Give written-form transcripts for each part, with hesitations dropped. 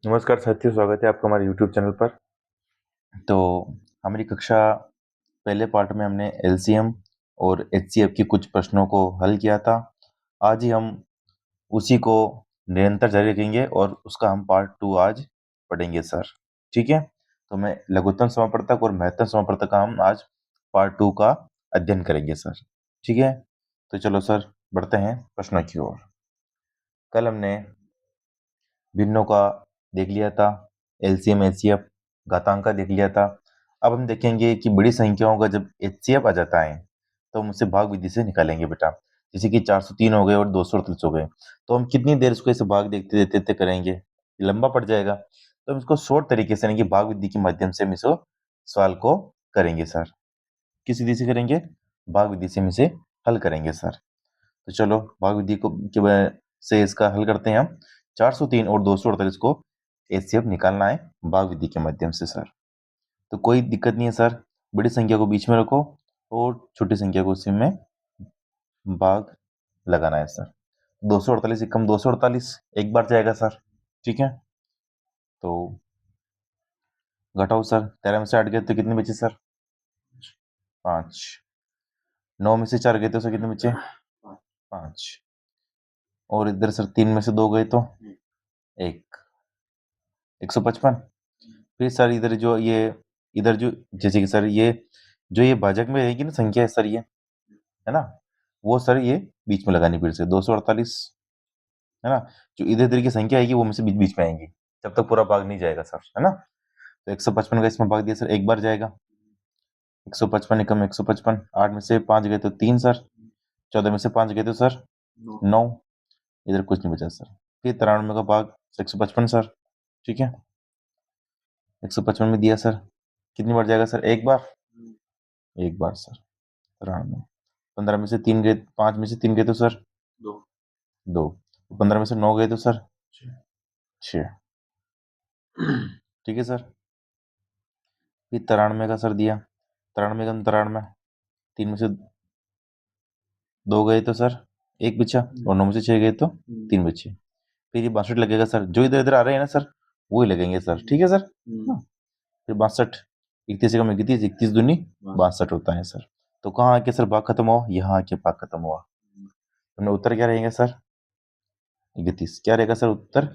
नमस्कार साथियों, स्वागत है आपका हमारे YouTube चैनल पर। तो हमारी कक्षा पहले पार्ट में हमने एलसीएम और एचसीएफ की कुछ प्रश्नों को हल किया था। आज ही हम उसी को निरंतर जारी रखेंगे और उसका हम पार्ट 2 आज पढ़ेंगे सर। ठीक है? तो मैं लघुत्तम समापवर्तक और महत्तम समापवर्तक का हम आज पार्ट 2 का अध्ययन करेंगे सर। ठीक है? तो चलो सर बढ़ते हैं प्रश्नों की ओर। कल हमने भिन्नों का देख लिया था, एलसीएम एचसीएफ घातांक का देख लिया था। अब हम देखेंगे कि बड़ी संख्याओं का जब एचसीएफ आ जाता है तो हम उसे भाग विधि से निकालेंगे बेटा। जैसे कि 403 हो गए और 238 हो गए, तो हम कितनी देर इसको ऐसे भाग देखते देते करेंगे, लंबा पड़ जाएगा। तो हम इसको शॉर्ट तरीके से यानी कि भाग विधि के माध्यम से हम इसको सवाल को करेंगे सर। किस विधि से करेंगे? भाग विधि से हम इसे हल करेंगे सर। तो चलो भाग विधि को के वजह से इसका हल करते हैं हम। 403 और 248 को एचसीएफ निकालना है भाग विधि के माध्यम से सर। तो कोई दिक्कत नहीं है सर, बड़ी संख्या को बीच में रखो और छोटी संख्या को उसी में भाग लगाना है सर। 248 कम 248 एक बार जाएगा सर। ठीक है, तो घटाओ सर। 13 में से 8 गए तो कितने बचे सर? 5। 9 में से 4 गए तो सर कितने बचे? 5। और इधर सर 3 में से 2 गए तो 1। 155। फिर सर इधर जो ये इधर जो जैसे कि सर ये जो ये भाजक में रहेगी ना संख्या है सर, ये है ना, वो सर ये बीच में लगानी फिर से 248, है ना। जो इधर इधर की संख्या आएगी वो में से बीच बीच में आएंगी, जब तक पूरा भाग नहीं जाएगा सर, है ना। तो 155 का इसमें भाग दिया सर, एक बार जाएगा। 155 एकम 155, 8 में से 5 गए तो 3 सर, 14 में से 5 गए तो सर 9। इधर कुछ नहीं बचा सर। फिर 93 का भाग 155 सर। ठीक है, 155 में दिया सर, कितनी बार जाएगा सर? एक बार। एक बार सर। 93। 15 में से 3 गए, 5 में से 3 गए तो सर 2। 15 में से 9 गए तो सर 6। ठीक है सर। फिर 93 का सर दिया, 93 का 93, 3 में से 2 गए तो सर 1 बचा, और 9 में से 6 गए तो 3 बचे। फिर ये 62 लगेगा सर, जो इधर इधर आ रहे हैं ना सर वो ही लगेंगे सर। ठीक है सर। हाँ। फिर 62, 31 एकम 31, 31 दूनी 62 होता है सर। तो कहाँ आके सर भाग खत्म हुआ? यहाँ आके भाग खत्म हुआ। तो उत्तर क्या रहेगा सर? 31। क्या रहेगा सर उत्तर?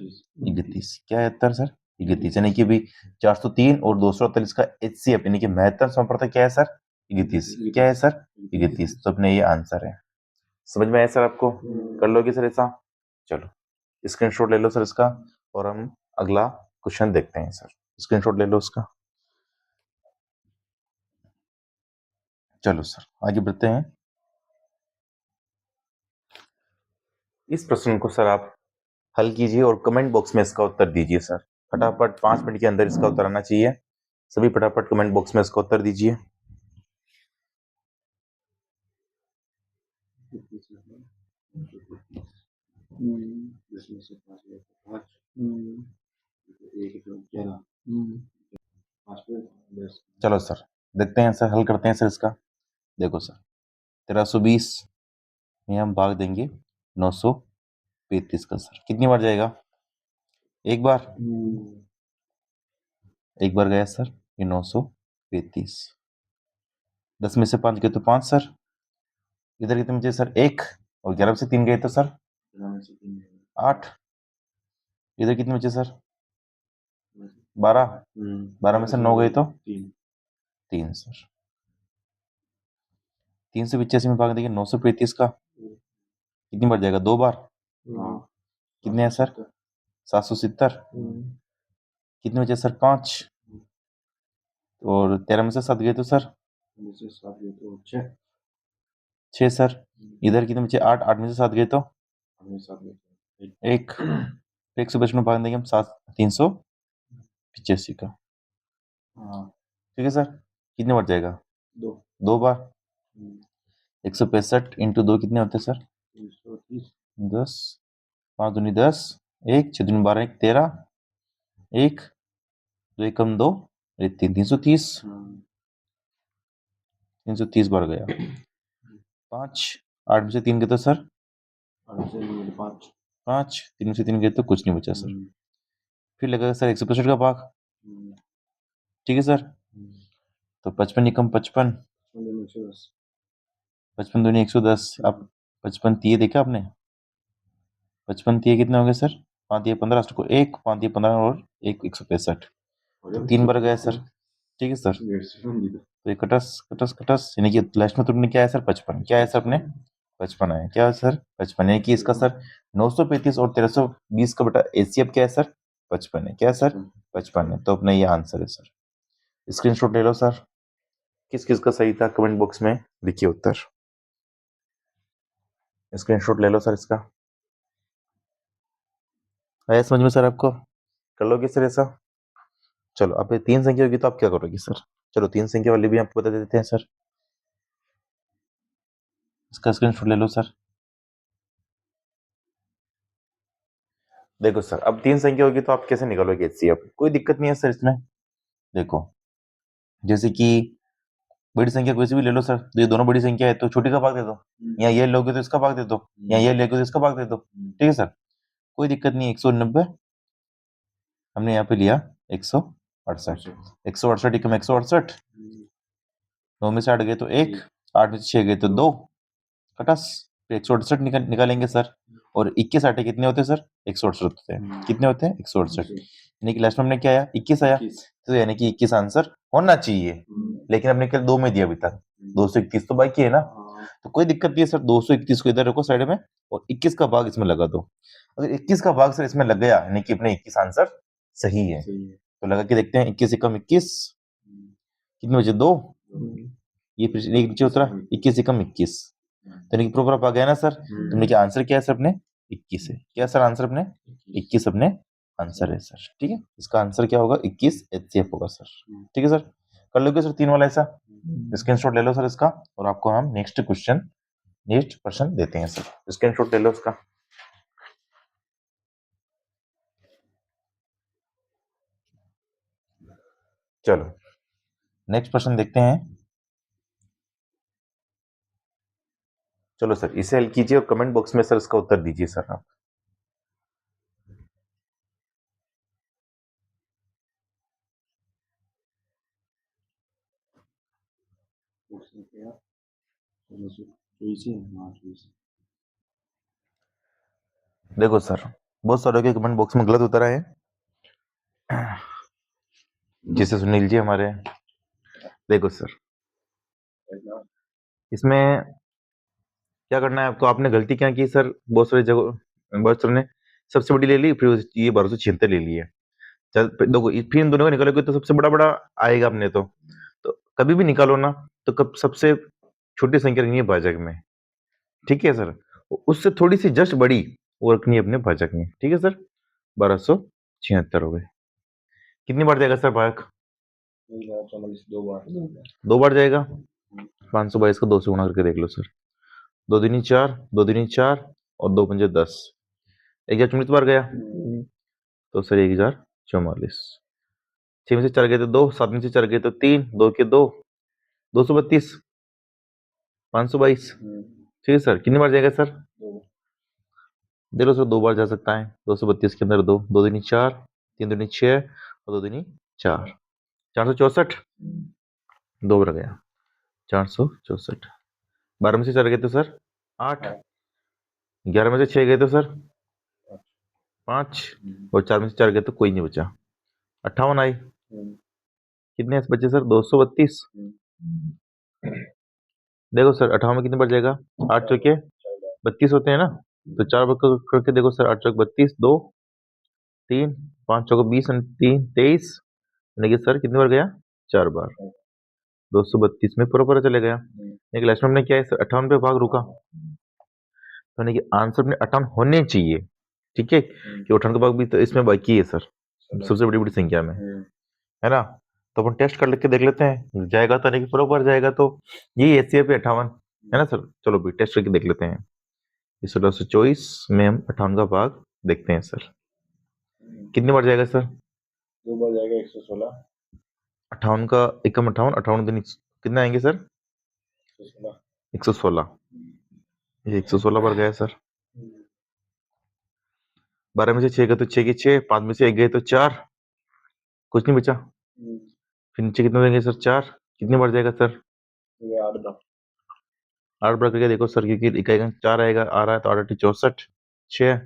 31। क्या है उत्तर सर? 31। यानी कि भी 403 और 248 का एचसीएफ यानी कि महत्तम समापवर्तक क्या है सर? 31। क्या है सर? 31। तो अपने ये आंसर है। समझ में आया सर आपको? कर लोगे सर ऐसा? चलो स्क्रीनशॉट ले लो सर इसका, और हम अगला क्वेश्चन देखते हैं सर। स्क्रीनशॉट ले लो उसका। चलो सर आगे बढ़ते हैं। इस प्रश्न को सर आप हल कीजिए और कमेंट बॉक्स में इसका उत्तर दीजिए सर। फटाफट 5 मिनट के अंदर इसका उत्तर आना चाहिए। सभी फटाफट कमेंट बॉक्स में इसका उत्तर दीजिए। चलो सर देखते हैं सर, हल करते हैं सर इसका। देखो सर 1320 में हम भाग देंगे 935 का सर, कितनी बार जाएगा? एक बार। एक बार गया सर, ये 935। 10 में से 5 गए तो 5 सर। इधर कितने बचे सर? 1। और 11 में से 3 गए तो सर 8। इधर कितने बचे सर? 12। 12 में से 9 गए तो 3 सर। 3 से 85 में भाग देंगे 935 का, कितनी बार जाएगा? 2 बार। कितने हैं सर? 770। कितने बचे सर? 5। और 13 में से 7 गए तो सर 6 सर। इधर कितने बचे? 8। 8 में से 7 गए तो 1। 155 में भाग देंगे हम 385 का। ठीक है सर, कितने बार जाएगा? 2 बार। 165 इंटू 2 कितने होते हैं सर? 10। 5 दूनी 10, 1 6 दूनी 12, 1 13, 1 2 एकम 2, 3 330। 330 बार गया। 5। 8 में से 3 गए तो सर 5। 3 में से 3 गए तो कुछ नहीं बचा सर। फिर लगेगा सर 165 का भाग, ठीक है सर। तो 55 एकम 55, 55 दूनी 110। अब 55 तीय देखा आपने, 55 तीय कितने हो गए सर, 5 दिए 15 को 1, 5 दिए 15 और 1 165, तो 3 बार गया सर, ठीक है सर। तो ये कटस कटस कटस, यानी कि लास्ट में तुमने क्या है सर 55, क्या है सर अपने 55 है, क्या है सर 55, यानी कि इसका सर 935 और 1320 का बटा एचसीएफ क्या है सर 55 है, क्या है सर 55 है। तो अपना ये आंसर है सर। स्क्रीनशॉट ले लो सर, किस किस का सही था कमेंट बॉक्स में लिखिए उत्तर। स्क्रीनशॉट ले लो सर इसका। आया समझ में सर आपको, कर लोगे सर ऐसा। चलो अब ये 3 संख्या होगी तो आप क्या करोगे सर, चलो 3 संख्या वाली भी आपको बता देते हैं सर, इसका स्क्रीनशॉट ले लो सर। देखो सर अब 3 संख्या होगी तो आप कैसे निकालोगे एचसीएफ, कोई दिक्कत नहीं है सर इसमें। देखो जैसे कि बड़ी संख्या कोई सी भी ले लो सर, तो ये दोनों बड़ी संख्या है तो छोटी का भाग दे दो, या ये लोगे तो इसका भाग दे दो, या ये लोगे तो इसका भाग दे दो, ठीक है सर, कोई दिक्कत नहीं है। 190 हमने यहाँ पे लिया 168, 168 एकम 168, 9 में से 8 गए तो 1, 8 में से 6 गए तो 2, कटस, फिर 168 निकालेंगे सर, और 21 आटे कितने होते हैं सर 168 होते हैं, कितने होते हैं 168, यानी कि लास्ट में हमने क्या आया 21 आया, तो यानी कि 21 आंसर होना चाहिए, लेकिन हमने केवल 2 में दिया अभी तक, 221 तो बाकी है ना, तो कोई दिक्कत नहीं है सर। 221 को इधर रखो साइड में और 21 का भाग इसमें लगा दो। अगर 21 का भाग सर इसमें लग गया यानी कि अपने 21 आंसर सही है, तो लगा के देखते हैं 21 एकम 21 कितने बचे 2, ये फिर एक नीचे उतरा 21 एकम 21, तो यानी कि प्रॉपर भाग गया ना सर, तो यानी कि आंसर क्या है सर अपने 21 है, क्या सर आंसर अपने 21 अपने आंसर है सर, ठीक है। इसका आंसर क्या होगा 21 एचसीएफ होगा सर, ठीक है सर। कर लोगे सर 3 वाला ऐसा, स्क्रीनशॉट ले लो सर इसका, और आपको हम नेक्स्ट प्रश्न देते हैं सर, स्क्रीनशॉट ले लो इसका। चलो नेक्स्ट प्रश्न देखते हैं। चलो सर इसे हल कीजिए और कमेंट बॉक्स में सर इसका उत्तर दीजिए सर आप। देखो सर बहुत सारे के कमेंट बॉक्स में गलत उत्तर आए, जिसे सुनील जी हमारे, देखो सर इसमें क्या करना है आपको, आपने गलती क्या की सर, बहुत सारी जगह बहुत सारे ने सबसे बड़ी ले ली, फिर ये 1276 ले ली है। चल देखो फिर इन दोनों को निकालोगे तो सबसे बड़ा बड़ा आएगा अपने, तो कभी भी निकालो ना तो कब सबसे छोटी संख्या रखनी है भाजक में, ठीक है सर, उससे थोड़ी सी जस्ट बड़ी वो रखनी है अपने भाजक में, ठीक है सर। 1276 हो गए, कितनी बार जाएगा सर भाजक, 2 बार जाएगा, 522 को 2 से गुणा करके देख लो सर, 2 दूनी 4, 2 दूनी 4 और 2 पंजे 10, 1044 बार गया, तो सर 1044, 6 में से 4 गए तो 2, 7 में से 4 गए तो 3, 2 के 2, 232, 522, ठीक है सर। कितनी बार जाएगा सर, देखो सर 2 बार जा सकता है, 232 के अंदर 2, 2 दूनी 4, 3 दूनी 6 और 2 दूनी 4, 464, 2 बार गया 464, 12 में से 4 गए तो सर 8, 11 में से 6 गए तो सर 5, और 4 में से 4 गए तो कोई नहीं बचा, 58 आई, कितने बचे सर 232, देखो सर 58 में कितने बार जाएगा, 8 चौके 32 होते हैं ना, तो 4 बार करके देखो सर, 8 चौक 32, 2 3, 5 चौक 20 3 23, यानी कि सर कितनी बार गया 4 बार, 232 में पूरा पूरा चले गया, लेकिन लास्ट में हमने क्या है सर 58 पे भाग रुका, तो यानी कि आंसर में 58 होने चाहिए, ठीक है, कि 58 का भाग भी तो इसमें बाकी है सर, सबसे बड़ी बड़ी संख्या में, है ना। तो अपन टेस्ट कर के देख लेते हैं, जाएगा तो नहीं बराबर जाएगा, तो यही एचसीएफ पे 58 है ना सर। चलो भी टेस्ट करके देख लेते हैं, इस 1624 में हम 58 का भाग देखते हैं सर, कितनी बार जाएगा सर, 2 बार जाएगा 116, 58 का एकम 58, 58 दिन कितने आएंगे सर 116, ये 116 बार गया सर, 12 में से 6 गए तो 6 की 6, 5 में से 1 गए तो 4, कुछ नहीं बचा। फिर नीचे कितने देंगे सर? 4, कितनी बार जाएगा सर? 8 था। 8 बार करके देखो सर, क्योंकि इकाई का 4 आएगा, आ रहा है तो 8 8 64, 6,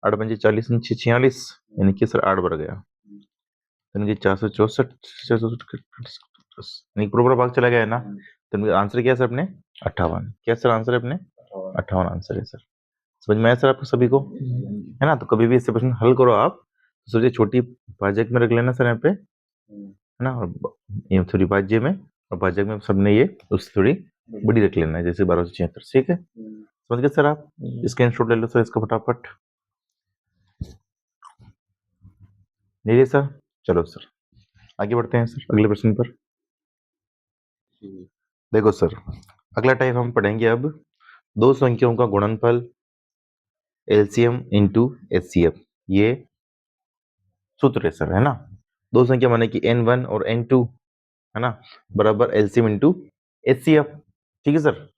8 पंजे 40, 6 46, यानी कि सर 8 बार गया, यानी कि 464, 464 यानी पूरा भाग चला गया है ना। तो आंसर क्या है सर अपने? 58। क्या सर आंसर है अपने? 58 आंसर है सर। समझ में आया सर आपको सभी को? है ना। तो कभी भी इससे प्रश्न हल करो आप तो सोचिए छोटी भाजक में रख लेना सर यहाँ पे, है ना, और ये थोड़ी भाज्य में, और भाजक में सबने ये उससे थोड़ी बड़ी रख लेना है, जैसे 1276, ठीक है। समझ गए सर आप? स्क्रीनशॉट ले लो सर इसका फटाफट। नहीं सर, चलो सर आगे बढ़ते हैं सर अगले प्रश्न पर। देखो सर, अगला टाइप हम पढ़ेंगे अब दो संख्याओं का गुणनफल एलसीएम इंटू एचसीएफ। ये सूत्र है सर, है ना। दो संख्या माने कि n1 और n2, है ना, बराबर एलसीएम इंटू एचसीएफ। ठीक है सर।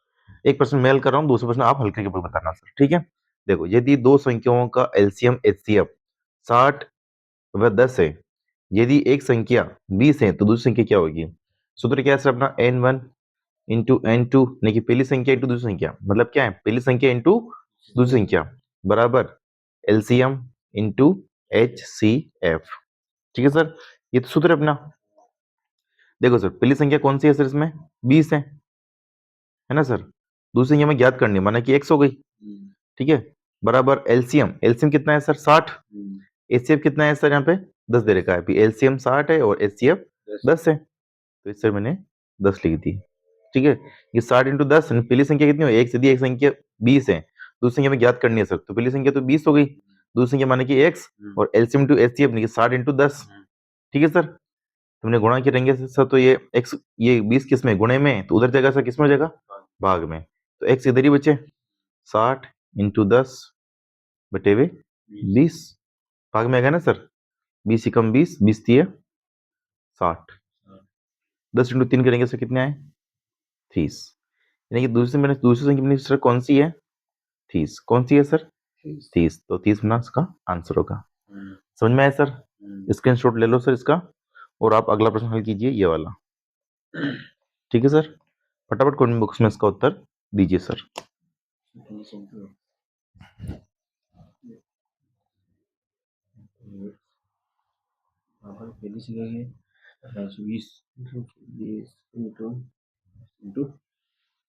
एक प्रश्न मैं हल कर रहा हूँ, दूसरा प्रश्न आप हल करके बताना सर, ठीक है। देखो, यदि दो संख्याओं का एलसीएम एचसीएफ 60 व 10 है, यदि एक संख्या 20 है तो दूसरी संख्या क्या होगी? सूत्र क्या है सर अपना? n1 इंटू n2, नहीं कि पहली संख्या इंटू दूसरी संख्या, मतलब क्या है? पहली संख्या इंटू दूसरी संख्या बराबर एलसीएम इंटू एचसीएफ। ठीक है सर, ये तो सूत्र है अपना। देखो सर, पहली संख्या कौन सी है सर? इसमें 20 है ना सर। दूसरी संख्या में ज्ञात करनी है, माना कि x हो गई, ठीक है, बराबर एलसीएम। एलसीएम कितना है सर? 60। एचसीएफ कितना है सर? यहाँ पे 10 दे रखा है। एलसीएम 60 है और एचसीएफ 10 है, तो इस सर मैंने 10 लिख दी। ठीक है, ये 60 इंटू 10, पहली संख्या कितनी हो? एक से दी, एक संख्या 20 है, दूसरी संख्या में ज्ञात करनी है सर, तो पहली संख्या तो 20 हो गई, दूसरी संख्या माने कि x, और एलसीएम इंटू एचसीएफ नहीं 60 इंटू 10। ठीक है सर, तुमने गुणा करेंगे सर, तो ये x, ये 20 किस में? गुणे में, तो उधर जाएगा सर, किस में जाएगा? भाग में, तो x इधर ही बचे, 60 इंटू 10 बटे हुए 20, भाग में आएगा ना सर। 20 ही कम 20, 20 थी 60, 10 इंटू 3 करेंगे सर, कितने आए? 30। यानी कि दूसरी संख्या मैंने सर कौन सी है? 30। कौन सी है सर? 30। तो 30 अपना इसका आंसर होगा। समझ में आया सर? स्क्रीनशॉट ले लो सर इसका, और आप अगला प्रश्न हल कीजिए, ये वाला। ठीक है सर, फटाफट कमेंट बॉक्स में इसका उत्तर दीजिए सर। पहली से गए 20 इंटू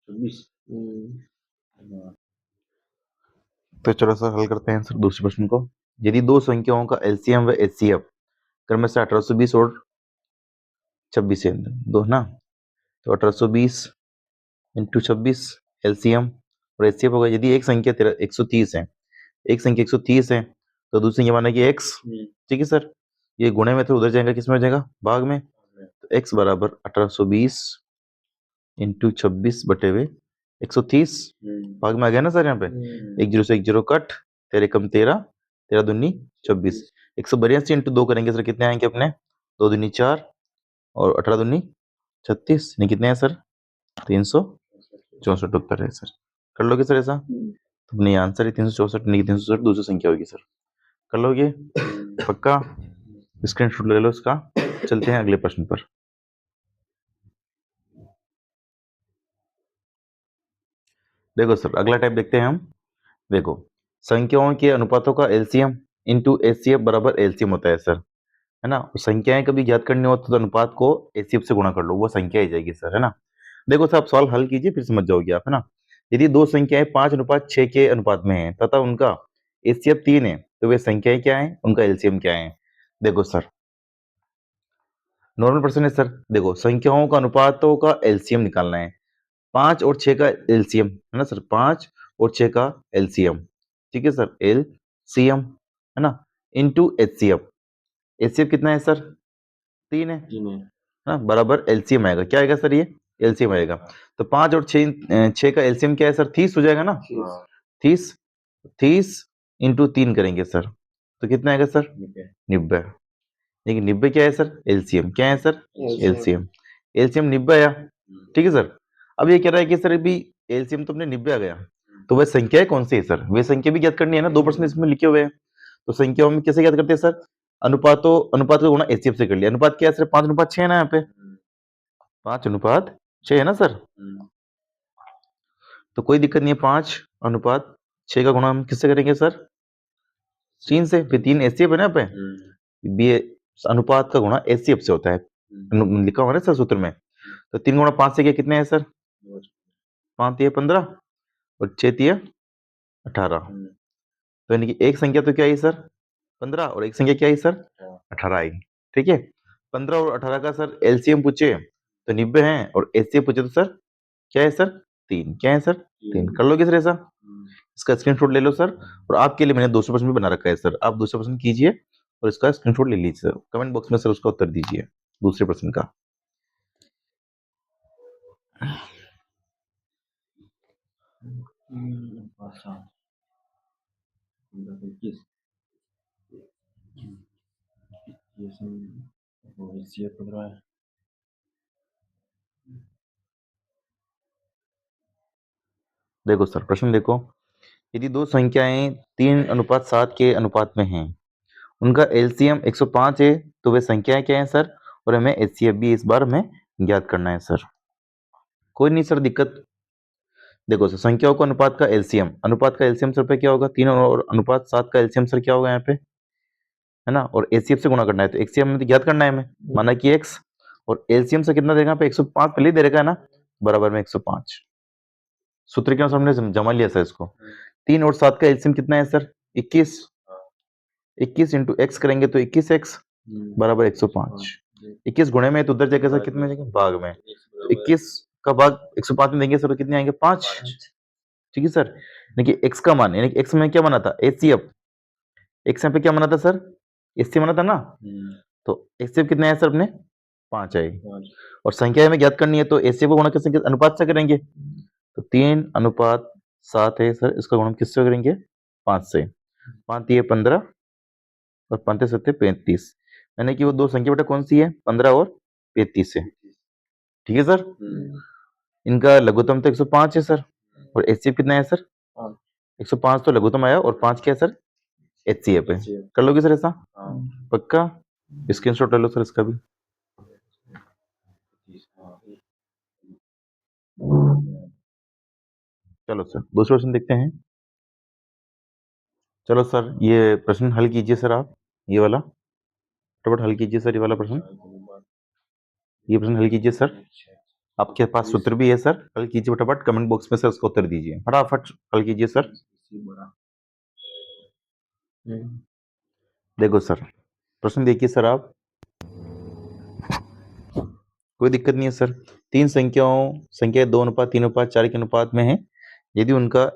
24। तो चलो सर हल करते हैं सर दूसरे प्रश्न को। यदि दो संख्याओं का एलसीएम व एचसीएफ क्रम से 1820 और 26 है दो ना, तो 1820 इंटू 26 एलसीएम और एचसीएफ होगा। यदि एक संख्या 130 है, एक संख्या 130 है, तो दूसरी संख्या माना कि x। ठीक है सर, ये गुणे में तो उधर जाएगा, किस में जाएगा? भाग में, तो x बराबर 1820 इंटू 26 बटे हुए 130, भाग में आ गया ना सर। यहाँ पे 1 0 से 1 0 कट, 13 कम 13, 13 दूनी 26, 182 इंटू 2 करेंगे सर, कितने आएंगे अपने? 2 दूनी 4 और 18 दूनी 36, नहीं कितने हैं सर? 364 उत्तर है सर। कर लोगे सर ऐसा? तो अपने आंसर है 364, नहीं 364 दूसरी संख्या होगी सर। कर लोगे पक्का? स्क्रीनशॉट ले लो इसका। चलते हैं अगले प्रश्न पर। देखो सर, अगला टाइप देखते हैं हम। देखो, संख्याओं के अनुपातों का एलसीएम इंटू एचसीएफ बराबर एलसीएम होता है सर, है ना। संख्याएं कभी ज्ञात करनी हो तो अनुपात को एचसीएफ से गुणा कर लो, वो संख्या ही जाएगी सर, है ना। देखो सर, आप सवाल हल कीजिए फिर समझ जाओगे आप, है ना। यदि दो संख्याएं 5:6 के अनुपात में है तथा उनका एचसीएफ 3 है, तो वे संख्याएं क्या है, उनका एलसीएम क्या है? देखो सर, नॉर्मल प्रश्न है सर। देखो, संख्याओं का अनुपातों का एलसीएम निकालना है। 5 और 6 का एलसीएम, है ना सर, 5 और 6 का एलसीएम। ठीक है सर, एलसीएम, है ना, इनटू एचसीएफ। एचसीएफ कितना है सर? 3 है ना, बराबर एलसीएम आएगा। क्या आएगा सर? ये एलसीएम आएगा। तो 5 और 6 का एलसीएम क्या है सर? 30 हो जाएगा ना। 30 30 इंटू 3 करेंगे सर, तो कितना आएगा सर? 90। लेकिन 90 क्या है सर? एलसीएम। क्या है सर? एलसीएम। एलसीएम 90 आया। ठीक है सर। अब ये कह रहा है कि सर अभी एलसीएम तो अपने 90 आ गया, तो वह संख्या कौन सी है सर? वे संख्या भी ज्ञात करनी है ना, दो प्रश्न इसमें लिखे हुए हैं। तो संख्याओं में कैसे याद करते हैं सर? अनुपात को गुणा एचसीएफ से कर लिया। अनुपात क्या है सर? 5:6 है ना यहाँ पे, 5:6 है ना सर? तो कोई दिक्कत नहीं है, 5:6 का गुणा हम किससे करेंगे सर? 3 से। फिर 3 एचसीएफ है ना यहाँ पे, बी अनुपात का गुणा एचसीएफ से होता है, लिखा हुआ है ना सर सूत्र में। तो 3 गुणा 5 से क्या कितने हैं सर? 5 तिया 15 और 6 तिया 18। तो यानी कि एक संख्या तो क्या आई सर? 15 और एक संख्या क्या आई सर? 18 आई। ठीक है, 15 और 18 का सर एलसीएम पूछे तो 90 है, और एचसीएफ पूछे तो सर क्या है सर? 3। क्या है सर? 3। कर लोगे सर ऐसा? इसका स्क्रीनशॉट ले लो सर, और आपके लिए मैंने दूसरा प्रश्न भी बना रखा है सर, आप दूसरा प्रश्न कीजिए और इसका स्क्रीनशॉट ले लीजिए सर, कमेंट बॉक्स में सर उसका उत्तर दीजिए दूसरे प्रश्न का। देखो सर प्रश्न देखो, यदि दो संख्याएं 3:7 के अनुपात में हैं, उनका एलसीएम 105 है, तो वे संख्याएं क्या हैं सर? और हमें एचसीएफ भी इस बार हमें ज्ञात करना है सर। कोई नहीं सर दिक्कत। देखो सर, संख्याओं का अनुपात का एलसीएम, अनुपात का एलसीएम सर पे क्या होगा? 3 और अनुपात 7 का एलसीएम सर क्या होगा यहाँ पे, है ना? और एचसीएफ से गुणा करना है, तो एचसीएफ में तो ज्ञात करना है हमें, माना कि एक्स, और एलसीएम से कितना देगा? 105 पहले दे रखा है ना, बराबर में 105। सूत्र के अनुसार हमने जमा लिया सर इसको। 3 और 7 का एलसीएम कितना है सर? 21। 21 इंटू एक्स करेंगे तो 21x बराबर 105। 21 गुणे में तो उधर जाएगा सर, कितने में जाएगा? भाग में। तो 21 का भाग 105 में देंगे सर, तो कितने आएंगे? 5। ठीक है सर। देखिए x का मान, यानी x में क्या बना था? एचसीएफ। x यहाँ पे क्या बना था सर? एचसीएफ बना था ना, तो एचसीएफ कितने आए सर अपने? 5 आए। और संख्या हमें ज्ञात करनी है, तो एचसीएफ को गुणा किससे? अनुपात से करेंगे। तो 3:7 है सर, इसका गुणा किससे करेंगे? 5 से। 5 तिये 15 और 5 7 35, यानी कि वो दो संख्या बेटा कौन सी है? 15 और 35 है। ठीक है सर। इनका लघुत्तम तो 105 है सर, और एचसीएफ कितना है सर? 105 तो लघुत्तम आया, और 5 क्या है सर? एचसीएफ है। कर लोगे सर ऐसा? पक्का? स्क्रीनशॉट ले लो सर इसका भी। चलो सर दूसरा प्रश्न देखते हैं। चलो सर ये प्रश्न हल कीजिए सर, आप ये वाला फटाफट हल कीजिए सर, ये वाला प्रश्न, ये प्रश्न हल कीजिए सर। आपके पास सूत्र भी है सर, हल कीजिए फटाफट, कमेंट बॉक्स में सर उसका उत्तर दीजिए, फटाफट हल कीजिए सर। देखो सर प्रश्न देखिए सर आप, कोई दिक्कत नहीं है सर। तीन संख्या 2:3:4 के अनुपात में है, यदि उनका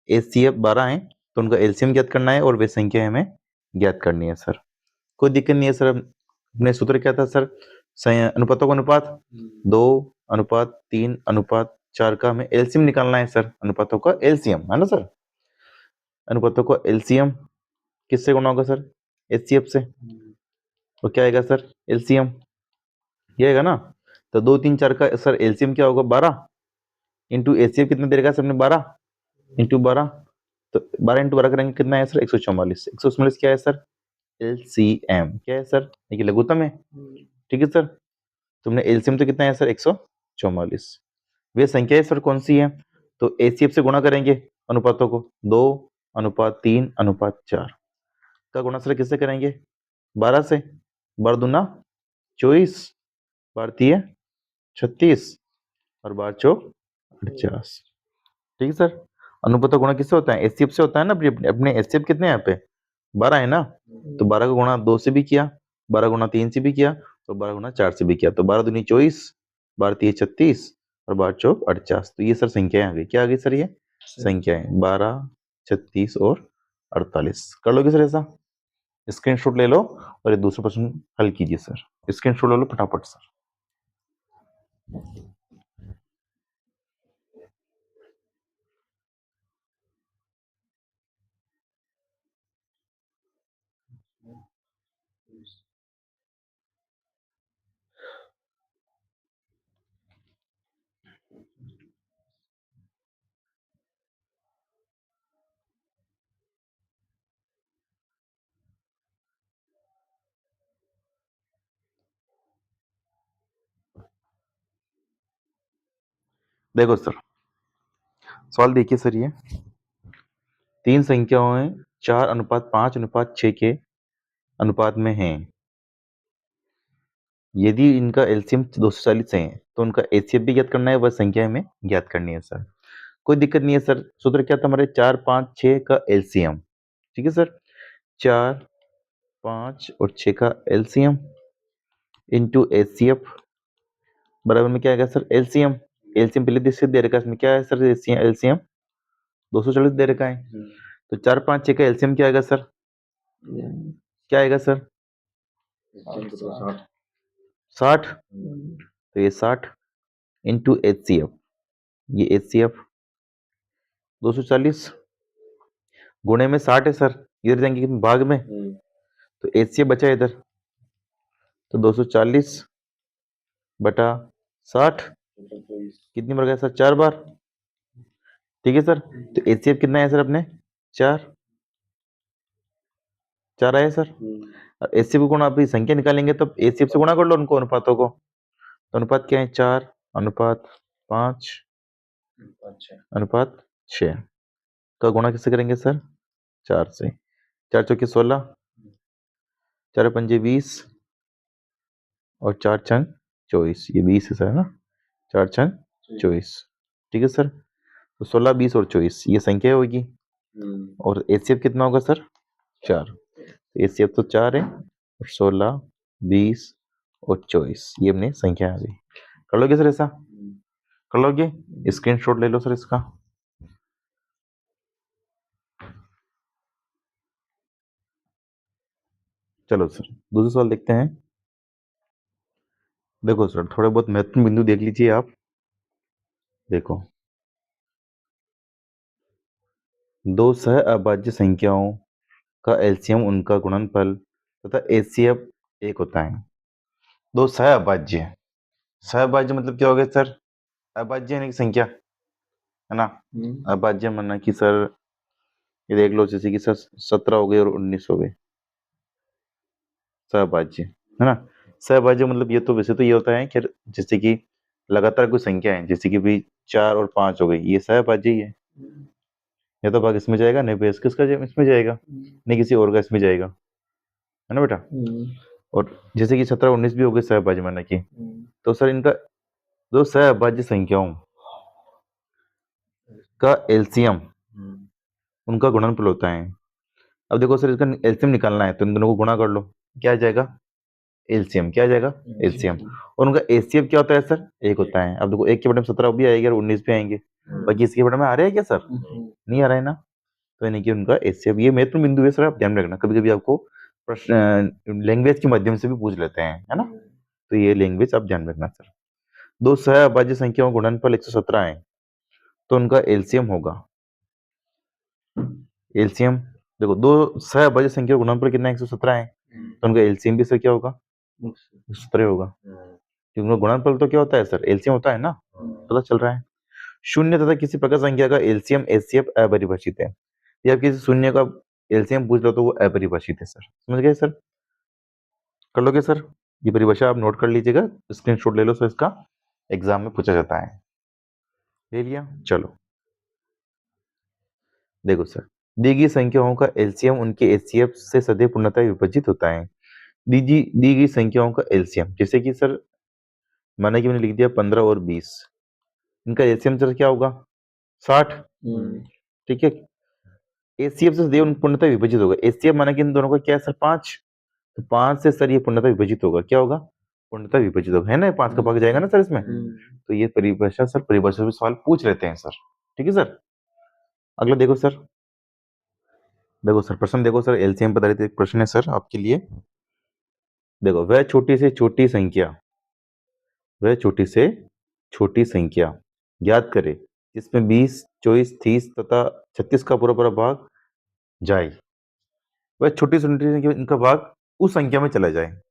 एचसीएफ 12 है तो उनका एलसीएम ज्ञात करना है, और वे संख्या हमें ज्ञात करनी है सर। कोई दिक्कत नहीं है सर। अपने सूत्र क्या था सर? अनुपातों का अनुपात 2:3:4 का हमें एलसीएम निकालना है सर, अनुपातों का एलसीएम है ना सर। अनुपातों का एलसीएम किससे गुणा होगा सर? एचसीएफ से। तो क्या आएगा सर? एलसीएम ये आएगा ना। तो 2:3:4 का सर एलसीएम क्या होगा? 12 इंटू एचसीएफ कितना दे रखा है सर ने? 12 इंटू 12, तो 12 इंटू 12 करेंगे कितना है सर? 144। 144 क्या है सर? एलसीएम क्या है सर? देखिए लघुत्तम है। ठीक है सर, तुमने एलसीएम तो कितना है सर? 144। वे संख्या सर कौन सी है? तो एचसीएफ से गुणा करेंगे अनुपातों को, 2:3:4 का गुणा सर किससे करेंगे? 12 से। 12 दूना 24, 12 तिये 36 और 12 चौक 49। ठीक है सर। अनुपातों गुणा किससे होता है? एचसीएफ से होता है ना। अपने एचसीएफ कितने हैं यहाँ पे? 12 है ना, तो 12 का गुणा 2 से भी किया, 12 गुणा 3 से भी किया, और 12 गुणा 4 से भी किया, तो 12 दूनी 24, 12 तिये 36 और 12 चौक 48। तो ये सर संख्याएं आ गई। क्या आ गई सर? ये संख्याएं 12, 36 और 48। कर लोगे सर ऐसा? स्क्रीनशॉट ले लो और ये दूसरा प्रश्न हल कीजिए सर। स्क्रीनशॉट ले लो फटाफट सर। देखो सर, सवाल देखिए सर, ये 3 संख्याएं 4:5:6 के अनुपात में हैं। यदि इनका एलसीएम 240 है तो उनका एचसीएफ भी ज्ञात करना है, वह संख्या हमें ज्ञात करनी है सर। कोई दिक्कत नहीं है सर। सूत्र क्या था हमारे? 4, 5, 6 का एलसीएम। ठीक है सर, 4, 5 और 6 का एलसीएम इंटू एचसीएफ बराबर में क्या आएगा सर? एलसीएम। एलसीएम पहले से दे रखा है, इसमें क्या है सर? एलसीएम 240 दे रखा है। तो 4, 5, 6 का एलसीएम क्या आएगा सर? क्या आएगा सर? 60। तो ये 60 इंटू एचसीएफ, ये एचसीएफ 240 गुणे में 60 है सर, इधर जाएंगे भाग में, तो एचसीएफ बचा इधर, तो 240 बटा 60 कितनी बार गया सर? 4 बार। ठीक है सर, तो एचसीएफ कितना है सर अपने? 4 आया सर। एचसीएफ को गुणा, आप संख्या निकालेंगे तो एचसीएफ से गुणा कर लो उनको, अनुपातों को। तो अनुपात क्या है? 4:5 अनुपात 6 का गुणा किससे करेंगे सर? 4 से। 4 चौके 16, 4 पंजे 20 और 4 छंग 24, ये 20 है सर, है ना? 4 छंग 24। ठीक है सर, तो 16, 20 और 24 ये संख्या होगी। और एचसीएफ कितना होगा सर? 4। एचसीएफ तो 4 है, और 16, 20 और 24 ये अपनी संख्या आ गई। कर लोगे सर ऐसा? कर लोगे? स्क्रीनशॉट ले लो सर इसका। चलो सर, दूसरा सवाल देखते हैं। देखो सर, थोड़े बहुत महत्वपूर्ण बिंदु देख लीजिए आप। देखो, दो सह अभाज्य संख्याओं का एलसीएम उनका गुणनफल तथा एचसीएफ एक होता है। दो सह अभाज्य, सह अभाज्य मतलब क्या हो गया सर? अभाज्य यानी कि संख्या, है ना? अभाज्य माना कि सर ये देख लो, जैसे कि सर 17 हो गए और 19 हो गए, सहभाज्य, है ना? सहभाज्य मतलब ये तो वैसे तो ये होता है कि जैसे कि लगातार कोई संख्या है, जैसे कि भाई 4 और 5 हो गई, ये सहभाज्य ही है। या तो भाग इसमें जाएगा, नहीं बेस किसका इसमें जाएगा, नहीं किसी और का इसमें जाएगा, है ना बेटा? और जैसे कि 17, 19 भी हो गए सहभाज्य माना कि, तो सर इनका दो सहभाज्य संख्याओं का एलसीएम उनका गुणनफल होता है। अब देखो सर, इसका एलसीएम निकालना है तो इन दोनों को गुणा कर लो, क्या आ जाएगा? एलसीएम। क्या आ जाएगा? एलसीएम। और उनका एचसीएफ क्या होता है सर? एक होता है। अब देखो, एक के बटे में 17 भी आएगी और 19 भी आएंगे, बाकी इसके बटे में आ रहे हैं क्या सर? नहीं आ रहा है ना, तो यानी कि उनका एचसीएफ, ये महत्वपूर्ण बिंदु है सर, आप ध्यान रखना। कभी कभी आपको प्रश्न लैंग्वेज के माध्यम से भी पूछ लेते हैं, है ना? तो ये लैंग्वेज आप ध्यान रखना सर। दो सहअभाज्य संख्याओं का गुणनफल 117 है, तो उनका एलसीएम होगा, एलसीएम देखो, दो सहअभाज्य संख्या का गुणनफल कितना है? 117 है, तो उनका एलसीएम भी सर क्या होगा? 117 होगा। क्योंकि उनका गुणनफल तो क्या होता है सर? एलसीएम होता है ना, पता चल रहा है। शून्य तथा किसी प्रकार संख्या का एलसीएम एचसीएफ अपरिभाषित है। या आप किसी शून्य का एलसीएम पूछ लो तो वो अपरिभाषित है सर, समझ गए सर? कर लोगे सर? ये परिभाषा आप नोट कर लीजिएगा, स्क्रीनशॉट ले लो सर, इसका एग्जाम में पूछा जाता है। ले लिया? चलो देखो सर, दी गई संख्याओं का एलसीएम उनके एचसीएफ से सदैव पूर्णतः विभाजित होता है। दी गई संख्याओं का एलसीएम, जैसे कि सर माना कि मैंने लिख दिया 15 और 20, इनका एलसीएम सर क्या होगा? 60। ठीक है, एचसीएफ से सदैव पूर्णतः विभाजित होगा। एचसीएफ माना कि इन दोनों का क्या है सर? 5। तो 5 से सर ये पूर्णतः विभाजित होगा, क्या होगा? पूर्णतः विभाजित होगा, है ना? 5 का भाग जाएगा ना सर इसमें। तो ये परिभाषा सर, परिभाषा में सवाल पूछ लेते हैं सर। ठीक है सर, अगला देखो सर। देखो सर, प्रश्न देखो सर, एलसीएम पर आधारित एक प्रश्न है सर आपके लिए। देखो, वह छोटी से छोटी संख्या, वह छोटी से छोटी संख्या ज्ञात करे जिसमें 20, 24, 30 तथा 36 का पूरा पूरा भाग जाए। वह छोटी से छोटी संख्या, इनका भाग उस संख्या में चला जाए।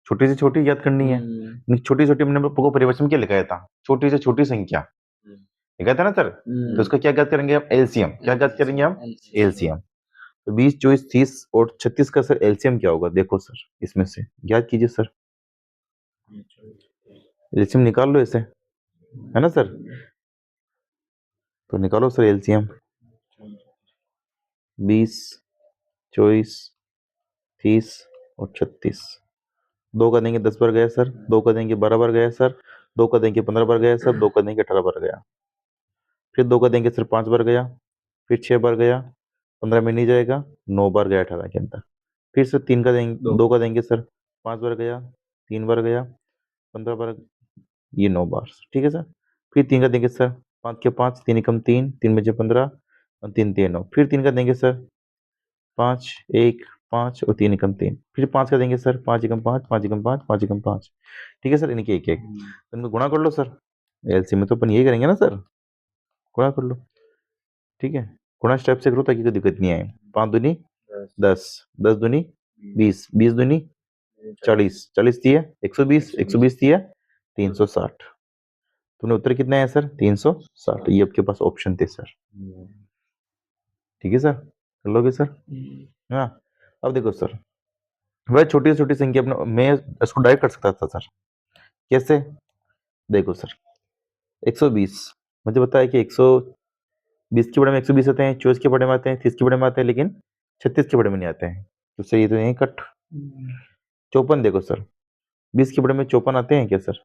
छोटी से छोटी ज्ञात करनी है। छोटी छोटी हमने आपको परिभाषा में क्या लिखाया था? छोटी से छोटी संख्या लिखा था ना सर। तो उसका क्या ज्ञात करेंगे हम? एलसीएम। क्या ज्ञात करेंगे हम? एलसीएम। तो 20, 24, 30 और 36 का सर एलसीएम क्या होगा? देखो सर, इसमें से ज्ञात कीजिए सर, एलसीएम निकाल लो इसे, है ना सर? तो निकालो सर एलसीएम। 20, 24, 30 और 36। 2 का देंगे 10 बार गया सर, 2 का देंगे 12 बार गया सर, 2 का देंगे 15 बार गया सर, 2 का देंगे 18 बार गया, फिर 2 का देंगे सर 5 बार गया, फिर 6 बार गया, 15 में नहीं जाएगा, 9 बार गया 18 के अंदर, फिर से 3 का देंगे 2 का देंगे सर 5 बार गया, 3 बार गया, 15 बार, ये 9 बार, ठीक है सर। फिर 3 का देंगे सर 5 के 5, 3 एकम 3, 3 बजे 15 और 3 3 9, फिर 3 का देंगे सर 5 1 5 और 3 एकम 3, फिर 5 का देंगे सर 5 एकम 5 5 एकम 5 5 एकम 5, ठीक है सर। इनके एक एक तो इनको गुणा कर लो सर, एलसीएम में तो अपन यही करेंगे ना सर, गुणा कर लो, ठीक है। गुणा स्टेप से करो ताकि कोई दिक्कत नहीं आए। 5 दूनी 10, 10 दूनी 20, 20 दूनी 40, 40 दिया 120, 120 दिया 360। तुमने उत्तर कितना है सर 360, ये आपके पास ऑप्शन थे सर, ठीक है सर, कर लोगे सर। हाँ, अब देखो सर, वह छोटी से छोटी संख्या अपना मैं इसको डायरेक्ट कर सकता था सर, कैसे? देखो सर 120 मुझे पता है कि 120 के बड़े में 120 आते हैं, 24 के बड़े में आते हैं, 30 के बड़े में आते हैं, लेकिन 36 के बड़े में नहीं आते हैं, तो सर ये तो यही कट। 54 देखो सर 20 के बड़े में 54 आते हैं क्या सर?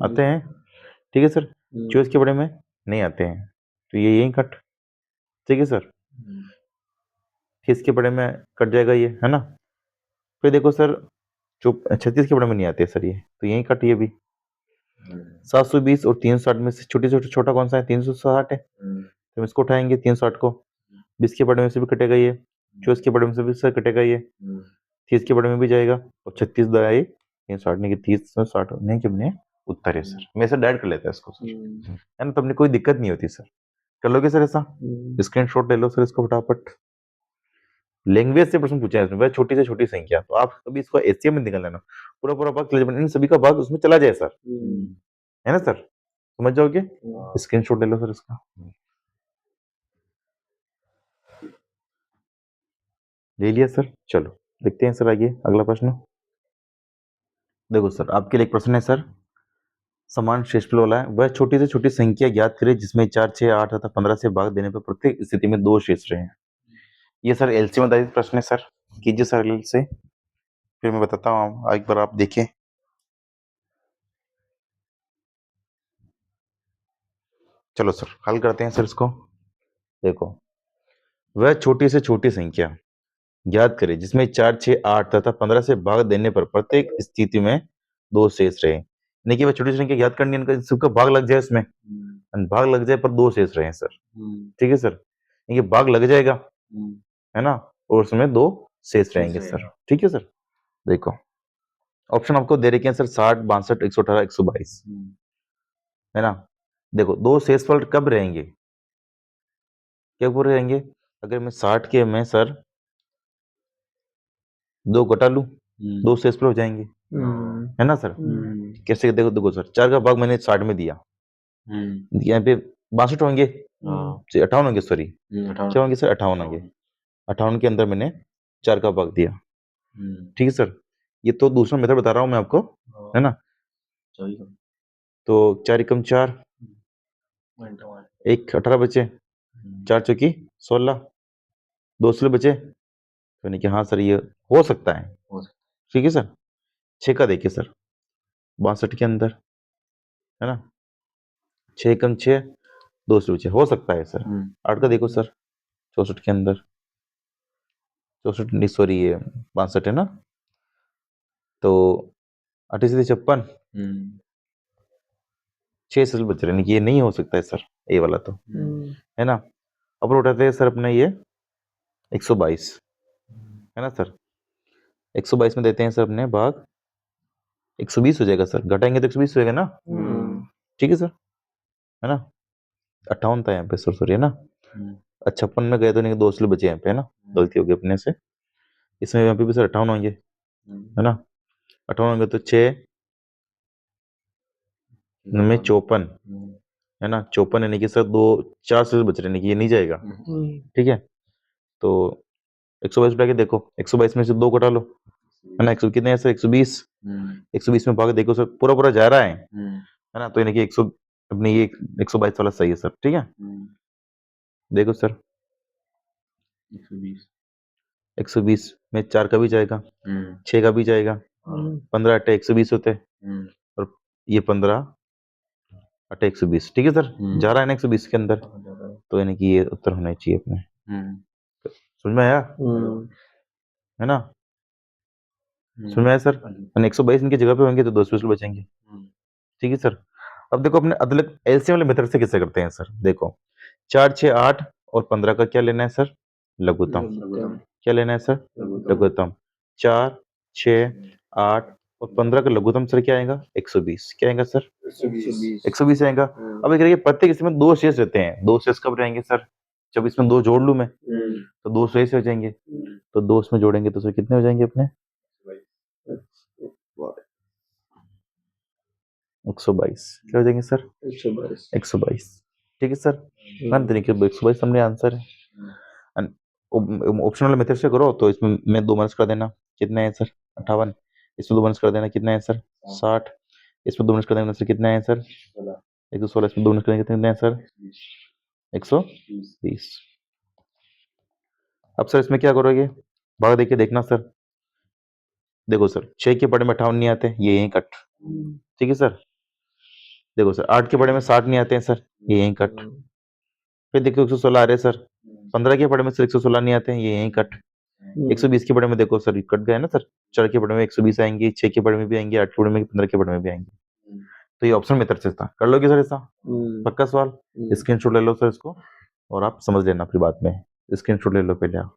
आते हैं, ठीक है सर। 24 के बड़े में नहीं आते हैं, तो ये यही कट, ठीक है सर। 30 के बड़े में कट जाएगा ये, है ना। फिर देखो सर 36 के बड़े में नहीं आते सर ये, तो यही कट ये भी। 720 और 360 में से छोटी छोटी छोटा कौन सा है? 360 है, तो हम इसको उठाएंगे 360 को। 20 के बड़े में से भी कटेगा ये, 24 के बड़े में से भी सर कटेगा ये, 30 के बड़े में भी जाएगा, और 36 दराए 360 नहीं कि 360 नहीं कि अपने उत्तर है सर। मैं सर डायरेक्ट कर लेता है इसको सर, है ना, तो अपनी कोई दिक्कत नहीं होती सर। कर लोगे सर ऐसा? स्क्रीनशॉट ले लो सर इसको फटाफट। लैंग्वेज से प्रश्न पूछा है इसमें, वह छोटी से छोटी संख्या, तो आप कभी इसको एचसीएम में निकाल लेना, पूरा पूरा भाग इन सभी का भाग उसमें चला जाए सर, है ना सर, समझ जाओगे। स्क्रीनशॉट ले लो सर इसका, ले लिया सर। चलो देखते हैं सर आगे अगला प्रश्न। देखो सर आपके लिए एक प्रश्न है सर, समान शेषफल वाला है। वह छोटी से छोटी संख्या ज्ञात करें जिसमें 4 6 8 तथा 15 से भाग देने पर प्रत्येक स्थिति में 2 शेष रहे। ये सर एलसीएम आधारित प्रश्न है सर, कीजिए सर एल से, फिर मैं बताता हूँ, एक बार आप देखें। चलो सर हल करते हैं सर इसको। देखो वह छोटी से छोटी संख्या ज्ञात करें जिसमें 4 6 8 तथा 15 से भाग देने पर प्रत्येक स्थिति में 2 शेष रहे। यानी कि वह छोटी संख्या ज्ञात करनी है, सबका भाग लग जाए उसमें, भाग लग जाए पर 2 शेष रहे सर, ठीक है सर। ये भाग लग जाएगा, है ना, और उसमें 2 शेष रहेंगे सर, ठीक है सर। देखो ऑप्शन आपको दे रखे हैं सर 60 62 118 122, है ना। देखो 2 शेषफल कब रहेंगे, क्या बोल रहेंगे? अगर मैं 60 के में सर 2 घटा लूं, 2 शेषफल हो जाएंगे, है ना सर। कैसे? देखो देखो सर 4 का भाग मैंने 60 में दिया, यहाँ पे 62 होंगे, 58 होंगे, सॉरी क्या होंगे सर? 58 होंगे। 58 के अंदर मैंने 4 का भाग दिया, ठीक है सर। ये तो दूसरा मेथड बता रहा हूं मैं आपको, है ना। तो 4 एकम 4, 1 18 बचे, 4 चौकी 16, 2 16 बचे, तो यानी कि हाँ सर ये हो सकता है, ठीक है सर। 6 का देखिए सर 62 के अंदर, है ना, 6 एकम 6, 2 16 बचे, हो सकता है सर। 8 का देखो सर 64 के अंदर, 64 नहीं सॉरी ये 62 है ना, तो 8 से 56, 6 सेल बच रहे हैं, ये नहीं हो सकता है सर, ए वाला तो, है ना। अब उठाते हैं सर अपना ये 122, है ना सर। 122 में देते हैं सर अपने भाग, 120 हो जाएगा सर, घटाएंगे तो 120 हो जाएगा ना, ठीक है सर, है ना। 58 था यहाँ पे सर, सॉरी, है ना। 56 में गए तो नहीं, 2 सेल बचे यहाँ पे, है ना, गलती हो गई अपने से। इसमें यहाँ पे भी सर 58 होंगे, है ना। 58 होंगे तो 6 में 54, है ना, 54 यानी कि सर 4 सेल बच रहे, यानी कि ये नहीं जाएगा, ठीक है। तो 122 उठा के देखो, 122 में से 2 घटा लो, है ना, 100 कितने हैं सर 120, 120 में भाग देखो सर पूरा पूरा जा रहा है, है ना। तो यानी कि 100 अपने ये 122 वाला सही है सर, ठीक है। देखो सर 120 120 में 4 का भी जाएगा, 6 का भी जाएगा, 15 अट्ठे 120 होते हैं, और ये 15 अट्ठे 120, ठीक है सर। जा रहा है ना 120 के अंदर, तो यानी कि ये उत्तर होना चाहिए अपने। समझ में आया, है ना, समझ में आया सर। 122 इनकी जगह पे होंगे तो 220 बचेंगे, ठीक है सर। अब देखो अपने अदलक एलसीएम वाले मेथड से कैसे करते हैं सर। देखो 4 6 8 और 15 का क्या लेना है सर, लघुत्तम। क्या लेना है सर, लघुत्तम। 4 6 8 और 15 का लघुत्तम सर क्या आएगा, 120। क्या आएगा सर, 120 आएगा। अब एक रहिए प्रत्येक इसमें 2 शेष रहते हैं, 2 शेष कब रहेंगे सर, जब इसमें 2 जोड़ लूं मैं तो 2 शेष हो जाएंगे, तो 2 इसमें जोड़ेंगे तो सर कितने हो जाएंगे अपने, 122। क्या हो जाएंगे सर, 122, ठीक है सर। मान तरीके 122 हमने आंसर है। ऑप्शनल मेथड से करो तो इसमें मैं 2 माइनस कर देना, कितना है सर 58, इसमें 2 माइनस कर देना कितना है सर 60, इसमें 2 माइनस कर देना सर कितना है सर 116, इसमें 2 माइनस कर देना कितना है सर 120। अब सर इसमें क्या करोगे, भाग देखिए देखना सर। देखो सर 6 के पढ़े में 58 नहीं आते, ये यहीं कट, ठीक है सर। देखो सर 8 के पढ़े में 60 नहीं आते हैं सर, ये यहीं कट। फिर देखो 116 आ रहे हैं सर, 15 के पढ़े में सर 116 नहीं आते हैं, ये यहीं कट। 120 के पढ़े में देखो सर कट गए ना सर, 4 के पढ़े में 120 आएंगी, 6 के पढ़े में भी आएंगे, 8 के पढ़े में, 15 के पढ़े में भी आएंगे। तो ये ऑप्शन मेथड से था, कर लोगे सर ऐसा, पक्का सवाल। स्क्रीनशॉट ले लो सर इसको और आप समझ लेना फिर बाद में, स्क्रीनशॉट ले लो पहले आप।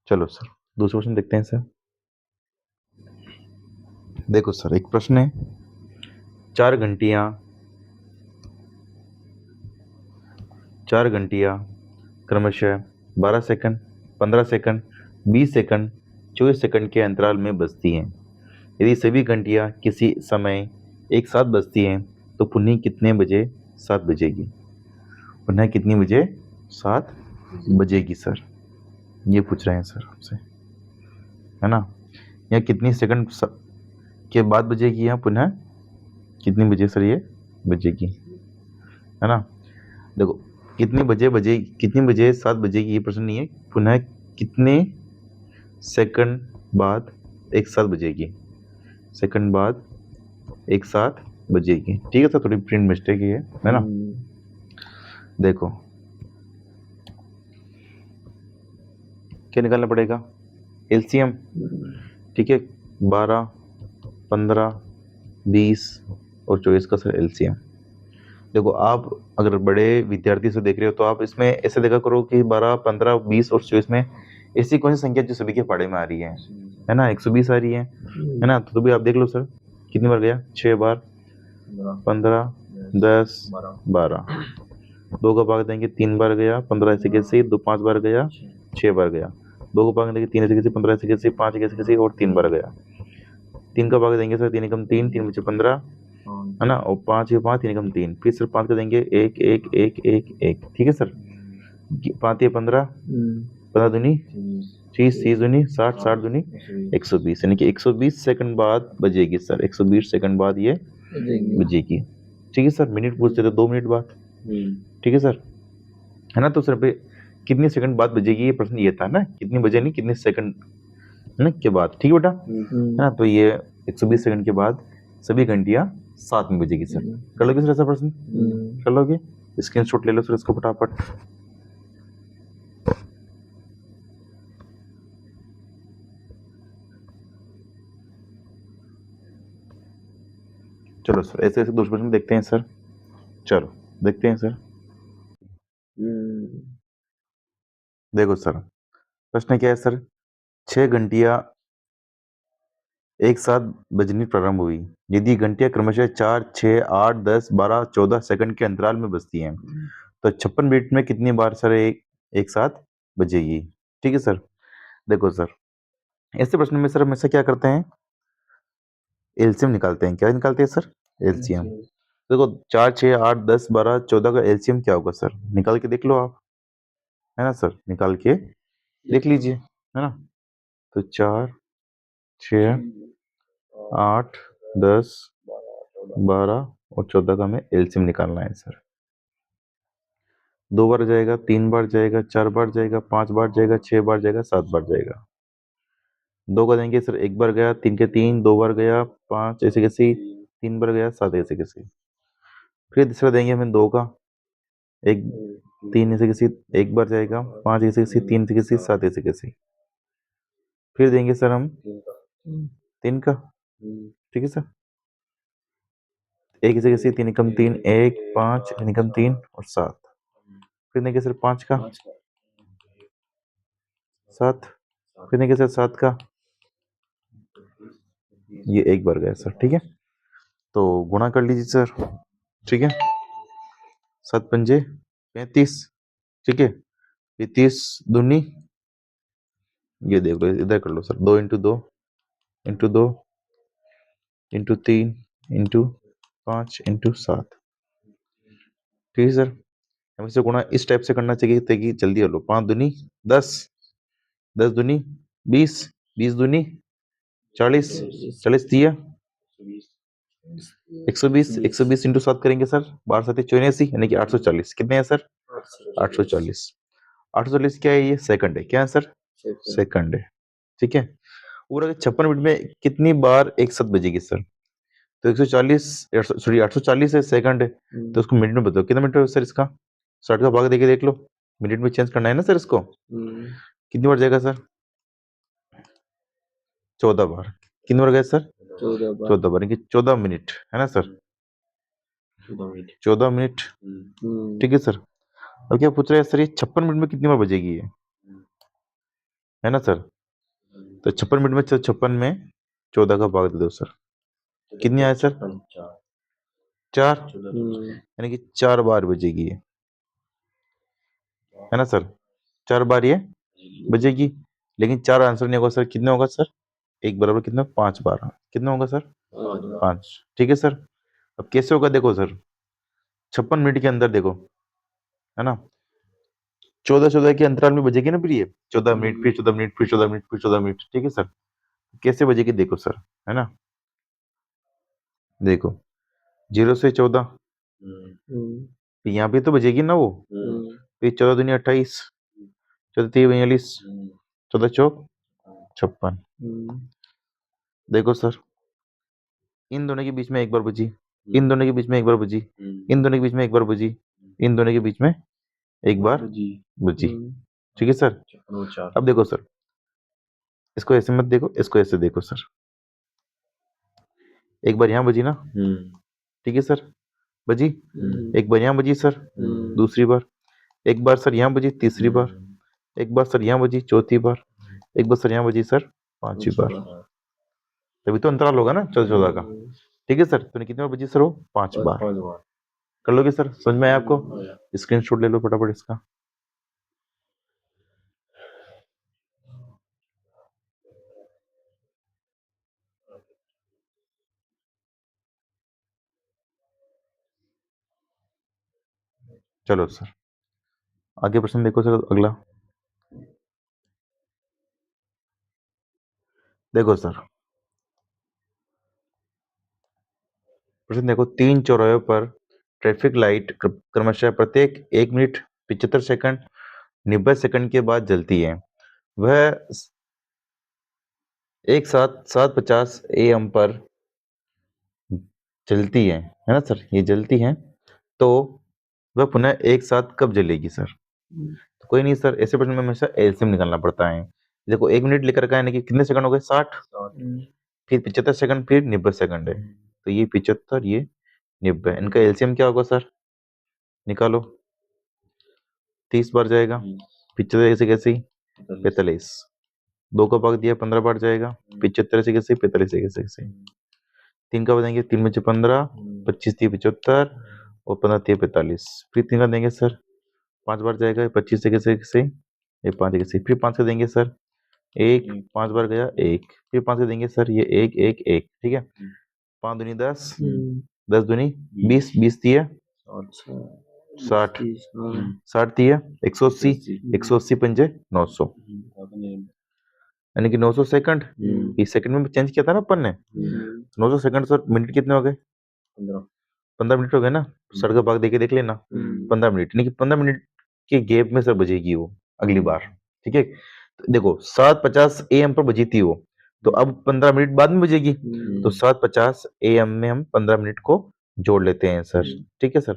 चलो सर दूसरा क्वेश्चन देखते हैं सर। देखो सर एक प्रश्न है, 4 घंटियां क्रमशः 12 सेकंड, 15 सेकंड, 20 सेकंड, 24 सेकंड के अंतराल में बजती हैं। यदि सभी घंटियां किसी समय एक साथ बजती हैं तो पुनः कितने बजे 7 बजेगी, पुनः कितनी बजे 7 बजेगी सर, ये पूछ रहे हैं सर आपसे, है ना। या कितनी सेकंड के बाद बजेगी, या पुनः कितनी बजे सर ये बजेगी, है ना। देखो कितनी बजे 7 बजेगी ये प्रश्न नहीं है, पुनः कितने सेकंड बाद एक साथ बजेगी, सेकंड बाद एक साथ बजेगी, ठीक है सर। थोड़ी प्रिंट मिस्टेक है ना। देखो क्या निकालना पड़ेगा, एलसीएम, ठीक है। 12 15 20 और 24 का सर एलसीएम। देखो आप अगर बड़े विद्यार्थी से देख रहे हो तो आप इसमें ऐसे देखा करो कि 12 15 20 और 24 में ऐसी कौन सी संख्या जो सभी के पढ़े में आ रही है ना, 120 आ रही है ना। तो भी आप देख लो सर कितनी बार गया, 6 बार, 15 10 12, 2 का भाग देंगे 3 बार गया, 15 ऐसे कैसे 2 5 बार गया, 6 बार गया, 2 का भाग देंगे 3 ऐसे कैसे 15 ऐसे कैसे 5 कैसे कैसे और 3 बार गया, 3 का भाग देंगे सर 3 एकम 3, 3 बचे 15, है ना, और 5 ये 5 3 एकम 3, फिर सर 5 का देंगे 1 1 1 1 1, ठीक है सर। 5 ये 15, 15 दूनी 30, 30 दूनी 60, 60 दूनी 120, यानी कि 120 सेकंड बाद बजेगी सर, 120 सेकंड बाद ये बजेगी, ठीक है सर। मिनट पूछते थे 2 मिनट बाद, ठीक है सर, है ना। तो सर पे कितनी सेकंड बाद बजेगी ये प्रश्न ये था ना, कितनी बजे नहीं कितने सेकंड है ना के बाद, ठीक है बेटा, है ना। तो ये 120 सेकंड के बाद सभी घंटियां 7 में बजेगी सर। कर लोगे सर ऐसा प्रश्न, कर लोगे, स्क्रीनशॉट ले लो सर इसको फटाफट। चलो सर ऐसे ऐसे दूसरे प्रश्न देखते हैं सर, चलो देखते हैं सर। देखो सर प्रश्न क्या है सर, 6 घंटियां एक साथ बजनी प्रारंभ हुई, यदि घंटियां क्रमशः 4 6 8 10 12 14 सेकंड के अंतराल में बजती हैं तो 56 मिनट में कितनी बार सर एक साथ बजेगी, ठीक है सर। देखो सर ऐसे प्रश्न में सर हमेशा क्या करते हैं, एलसीएम निकालते हैं। क्या निकालते हैं सर, एलसीएम। देखो 4 6 8 10 12 14 का एलसीएम क्या होगा सर, निकाल के देख लो आप, है ना सर, निकाल के देख लीजिए, है ना। तो 4 6, 8, 10, 12 और 14 का हमें एलसीएम निकालना है सर। 2 बार जाएगा, 3 बार जाएगा, 4 बार जाएगा, 5 बार जाएगा, 6 बार जाएगा, 7 बार जाएगा। 2 का देंगे सर, 1 बार गया, 3 के 3, 2 बार गया, 5 ऐसे कैसे, 3 बार गया, 7 ऐसे कैसे। फिर तीसरा देंगे हमें 2 का, 1 3 ऐसे कैसे, 1 बार जाएगा, 5 ऐसे कैसे, 3 ऐसे कैसे, 7 ऐसे कैसे। फिर देंगे सर हम 3 का, ठीक है सर। 1 ऐसे कैसे, 3 एकम 3, 1 5 3 एकम 3 और 7। फिर देंगे सर 5 का, 7। फिर देंगे सर 7 का, ये 1 बार गया सर, ठीक है। तो गुणा कर लीजिए सर, ठीक है। 7 पंजे 35, ठीक है। ये 30 दूनी, ये देख लो, इधर कर लो sir, 2 into 2 into 2 into 3 into 5 into 7, ठीक है सर। हमें इसे गुणा इस टाइप से करना चाहिए ताकि जल्दी हो लो। 5 दूनी 10, 10 दूनी 20, 20 दूनी 40, 40 दिया 120, 120 इंटू 7 करेंगे सर, 12 7 84 यानी कि 840। कितने हैं सर? 840। 840 क्या है? ये सेकंड है। क्या है सर? सेकंड है, ठीक है। पूरा 56 मिनट में कितनी बार एक साथ बजेगी सर? तो 140 सॉरी 840 है, सेकंड है, तो उसको मिनट में बताओ कितना मिनट है सर इसका। 60 का भाग देके देख लो, मिनट में चेंज करना है ना सर इसको। कितनी बार जाएगा सर? 14 बार। कितनी बार गए सर? 14 बार, 14 मिनट है ना सर, 14 मिनट, ठीक है सर। अब क्या पूछ रहे हैं सर, ये 56 मिनट में कितनी बार बजेगी ये, है ना सर। तो 56 मिनट में 56 में 14 का भाग दे दो सर, कितनी आया सर? 4, यानी कि 4 बार बजेगी ये, है ना सर। 4 बार ये बजेगी, लेकिन 4 आंसर नहीं होगा सर। कितने होगा सर? 1 बराबर कितना? 5 बार। कितना होगा सर? 5, ठीक है सर। अब कैसे होगा देखो सर, 56 मिनट के अंदर देखो, है ना, 14 के अंतराल में बजेगी ना फिर ये, 14 मिनट फिर 14 मिनट फिर 14 मिनट फिर 14 मिनट, ठीक है सर। कैसे बजेगी देखो सर, है ना। देखो 0 से 14, यहाँ पे तो बजेगी ना वो, फिर 14 दूनी 28, 14 तीन 42, 14 चौक 56। देखो सर, इन दोनों के बीच में एक बार बजी, इन दोनों के बीच में एक बार बजी, इन दोनों के बीच में एक बार बजी, इन दोनों के बीच में एक बार बजी, ठीक है सर। अब देखो सर, इसको ऐसे मत देखो, इसको ऐसे देखो सर। एक बार यहाँ बजी ना, ठीक है सर, बजी। एक बार यहाँ बजी सर, दूसरी बार। एक बार सर यहाँ बजी, तीसरी बार। एक बार सर यहाँ बजी, चौथी बार। एक बार सर यहाँ बजी सर, 5वीं बार। तभी तो अंतराल होगा ना 14 14 का, ठीक है सर। तो कितनी बार बजी सर वो? 5 बार। कर लोगे सर? समझ में आया आपको? स्क्रीनशॉट ले लो फटाफट इसका। चलो सर आगे प्रश्न देखो सर, अगला देखो सर। प्रश्न देखो, 3 चौराहों पर ट्रैफिक लाइट क्रमशः प्रत्येक 1 मिनट 75 सेकंड 90 सेकंड के बाद जलती है। वह एक साथ 7:50 AM पर जलती है ना सर, ये जलती है, तो वह पुनः एक साथ कब जलेगी सर? तो कोई नहीं सर, ऐसे प्रश्न में हमेशा एलसीएम निकालना पड़ता है। देखो 1 मिनट लेकर का, यानी कि कितने सेकंड हो गए? 60, फिर 75 सेकंड, फिर 90 सेकंड है, तो ये 75 ये 90, इनका एलसीएम क्या होगा सर? निकालो। 30 बार जाएगा, 75 ऐसे कैसे 45, 2 का भाग दिया 15 बार जाएगा, 75 से कैसे 45 से कैसे। 3 का देंगे, 3 बचे 15, 25 3 75 और 15 3 45। फिर 3 का देंगे सर, 5 बार जाएगा, 25 से कैसे ये 5 कैसे। फिर 5 का देंगे सर, 1 5 बार गया 1, फिर 5 का देंगे सर, ये 1 1 1, ठीक है। 5 दूनी 10, 10 दूनी 20, 20 दिया 60, 60 दिया 180, 180 पंजे 900, यानी कि 900 सेकंड। ये सेकंड में चेंज किया था ना अपन ने। 900 सेकंड सर, मिनट कितने हो गए? 15 मिनट हो गए ना। सर का भाग देके देख लेना। 15 मिनट, यानी कि 15 मिनट के गैप में सर बजेगी वो अगली बार। ठीक है, तो देखो 7:50 AM पर बजी थी वो, तो अब 15 मिनट बाद में बजेगी, तो 7:50 AM में हम 15 मिनट को जोड़ लेते हैं सर। ठीक है सर,